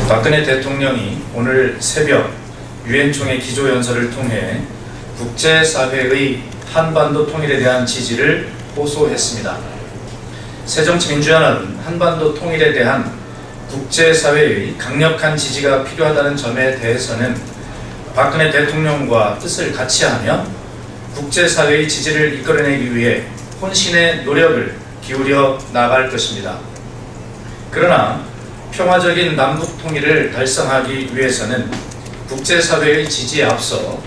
박근혜 대통령이 오늘 새벽 유엔 총회 기조연설을 통해 국제사회의 한반도 통일에 대한 지지를 호소했습니다. 새정치민주연합은 한반도 통일에 대한 국제사회의 강력한 지지가 필요하다는 점에 대해서는 박근혜 대통령과 뜻을 같이하며 국제사회의 지지를 이끌어내기 위해 혼신의 노력을 기울여 나갈 것입니다. 그러나 평화적인 남북 통일을 달성하기 위해서는 국제사회의 지지에 앞서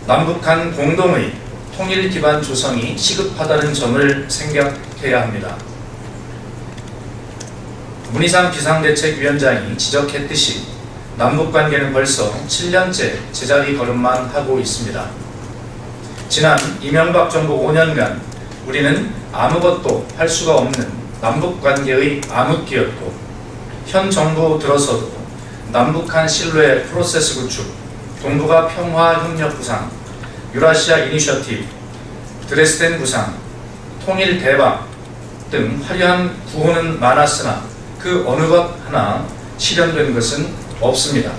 남북 간 공동의 통일 기반 조성이 시급하다는 점을 생각해야 합니다. 문희상 비상대책위원장이 지적했듯이 남북관계는 벌써 7년째 제자리 걸음만 하고 있습니다. 지난 이명박 정부 5년간 우리는 아무것도 할 수가 없는 남북관계의 암흑기였고, 현 정부 들어서도 남북한 신뢰 프로세스 구축, 동북아 평화협력 구상, 유라시아 이니셔티브, 드레스덴 구상, 통일 대박 등 화려한 구호는 많았으나 그 어느 것 하나 실현된 것은 없습니다.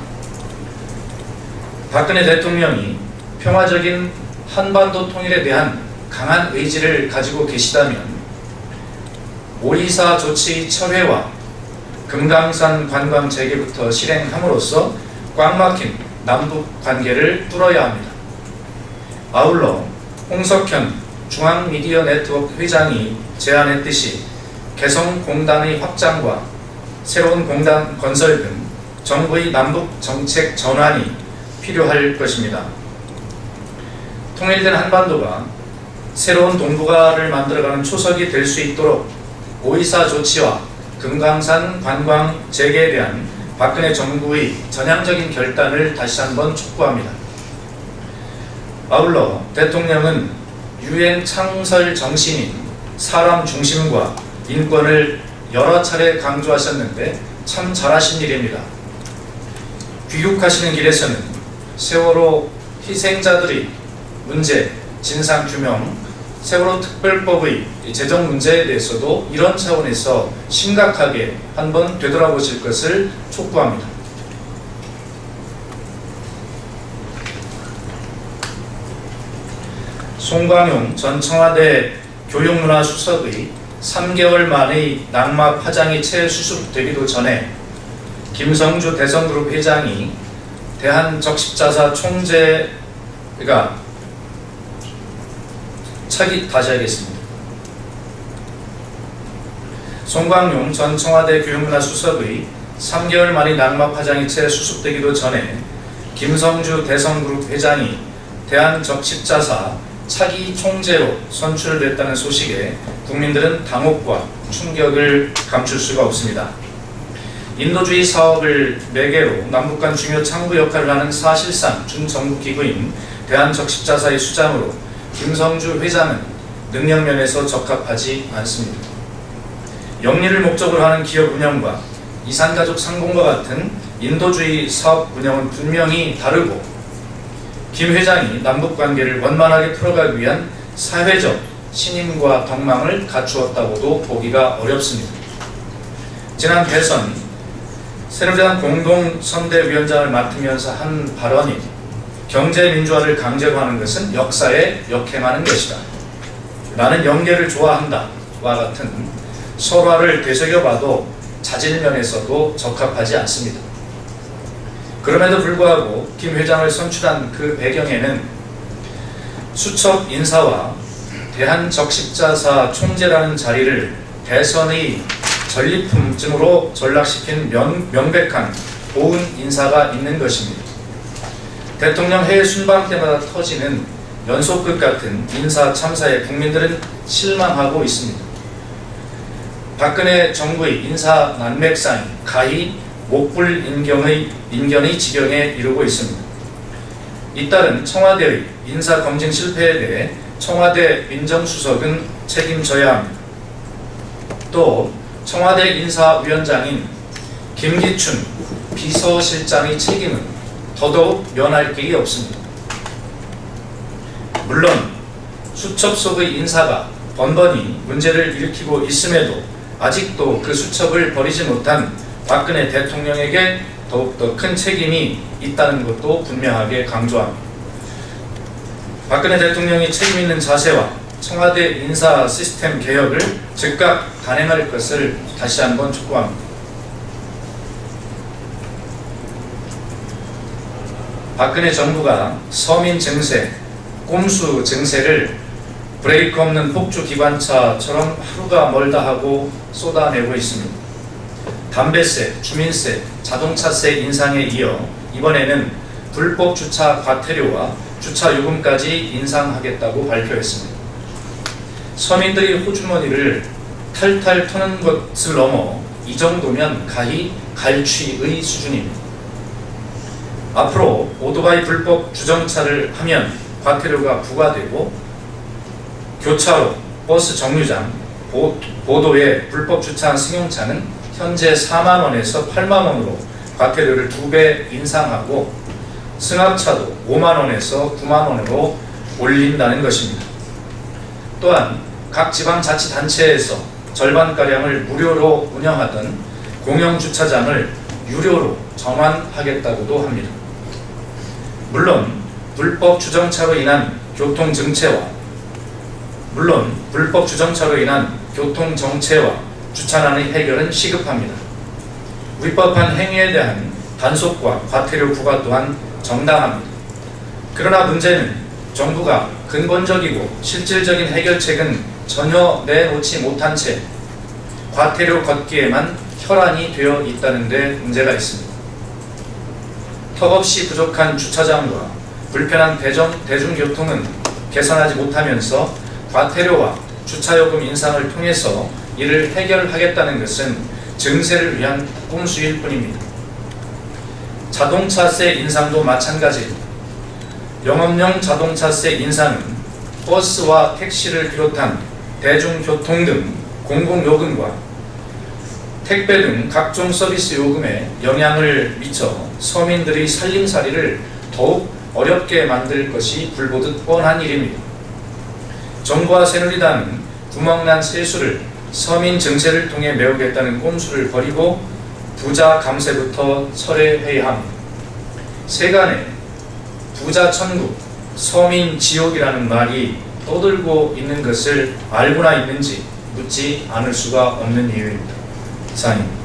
박근혜 대통령이 평화적인 한반도 통일에 대한 강한 의지를 가지고 계시다면 5.24 조치 철회와 금강산 관광 재개부터 실행함으로써 꽉 막힌 남북 관계를 뚫어야 합니다. 아울러 홍석현 중앙미디어네트워크 회장이 제안했듯이 개성공단의 확장과 새로운 공단 건설 등 정부의 남북 정책 전환이 필요할 것입니다. 통일된 한반도가 새로운 동북아를 만들어가는 초석이 될 수 있도록 5.24 조치와 금강산 관광 재개에 대한 박근혜 정부의 전향적인 결단을 다시 한번 촉구합니다. 아울러 대통령은 유엔 창설 정신인 사람 중심과 인권을 여러 차례 강조하셨는데 참 잘하신 일입니다. 귀국하시는 길에서는 세월호 희생자들의 문제, 진상규명, 세월호 특별법의 재정 문제에 대해서도 이런 차원에서 심각하게 한번 되돌아보실 것을 촉구합니다. 송광용 전 청와대 교육문화수석의 3개월 만의 낙마 파장이 채 수습되기도 전에 김성주 대성그룹 회장이 대한적십자사 총재가 다시 하겠습니다. 송광용 전 청와대 교육문화수석의 3개월 만의 낙마 파장이 채 수습되기도 전에 김성주 대성그룹 회장이 대한적십자사 차기 총재로 선출됐다는 소식에 국민들은 당혹과 충격을 감출 수가 없습니다. 인도주의 사업을 매개로 남북 간 중요 창구 역할을 하는 사실상 준정부기구인 대한적십자사의 수장으로 김성주 회장은 능력면에서 적합하지 않습니다. 영리를 목적으로 하는 기업 운영과 이산가족 상공과 같은 인도주의 사업 운영은 분명히 다르고, 김 회장이 남북관계를 원만하게 풀어가기 위한 사회적 신임과 덕망을 갖추었다고도 보기가 어렵습니다. 지난 대선 새누리당 공동선대위원장을 맡으면서 한 발언이 경제민주화를 강제로 하는 것은 역사에 역행하는 것이다. 나는 연계를 좋아한다. 와 같은 설화를 되새겨봐도 자질면에서도 적합하지 않습니다. 그럼에도 불구하고 김 회장을 선출한 그 배경에는 수첩 인사와 대한적십자사 총재라는 자리를 대선의 전리품쯤으로 전락시킨 명백한 고운 인사가 있는 것입니다. 대통령 해외 순방 때마다 터지는 연속극 같은 인사 참사에 국민들은 실망하고 있습니다. 박근혜 정부의 인사 난맥상이 가히 목불인견의 지경에 이르고 있습니다. 잇따른 청와대의 인사 검증 실패에 대해 청와대 민정수석은 책임져야 합니다. 또 청와대 인사위원장인 김기춘 비서실장의 책임은 더더욱 면할 길이 없습니다. 물론 수첩 속의 인사가 번번이 문제를 일으키고 있음에도 아직도 그 수첩을 버리지 못한 박근혜 대통령에게 더욱더 큰 책임이 있다는 것도 분명하게 강조합니다. 박근혜 대통령이 책임 있는 자세와 청와대 인사 시스템 개혁을 즉각 단행할 것을 다시 한번 촉구합니다. 박근혜 정부가 서민 증세, 꼼수 증세를 브레이크 없는 폭주 기관차처럼 하루가 멀다 하고 쏟아내고 있습니다. 담배세, 주민세, 자동차세 인상에 이어 이번에는 불법 주차 과태료와 주차 요금까지 인상하겠다고 발표했습니다. 서민들이 호주머니를 탈탈 터는 것을 넘어 이 정도면 가히 갈취의 수준입니다. 앞으로 오토바이 불법 주정차를 하면 과태료가 부과되고 교차로, 버스 정류장, 보도에 불법 주차한 승용차는 현재 4만원에서 8만원으로 과태료를 2배 인상하고 승합차도 5만원에서 9만원으로 올린다는 것입니다. 또한 각 지방자치단체에서 절반가량을 무료로 운영하던 공영주차장을 유료로 전환하겠다고도 합니다. 물론 불법 주정차로 인한 교통정체와 주차난의 해결은 시급합니다. 위법한 행위에 대한 단속과 과태료 부과 또한 정당합니다. 그러나 문제는 정부가 근본적이고 실질적인 해결책은 전혀 내놓지 못한 채 과태료 걷기에만 혈안이 되어 있다는 데 문제가 있습니다. 턱없이 부족한 주차장과 불편한 대중교통은 개선하지 못하면서 과태료와 주차요금 인상을 통해서 이를 해결하겠다는 것은 증세를 위한 꼼수일 뿐입니다. 자동차세 인상도 마찬가지입니다. 영업용 자동차세 인상은 버스와 택시를 비롯한 대중교통 등 공공요금과 택배 등 각종 서비스 요금에 영향을 미쳐 서민들의 살림살이를 더욱 어렵게 만들 것이 불보듯 뻔한 일입니다. 정부와 새누리당은 구멍난 세수를 서민 증세를 통해 메우겠다는 꼼수를 버리고 부자 감세부터 철회해야 합니다. 세간에 부자 천국, 서민 지옥이라는 말이 떠들고 있는 것을 알고나 있는지 묻지 않을 수가 없는 이유입니다. 이상입니다.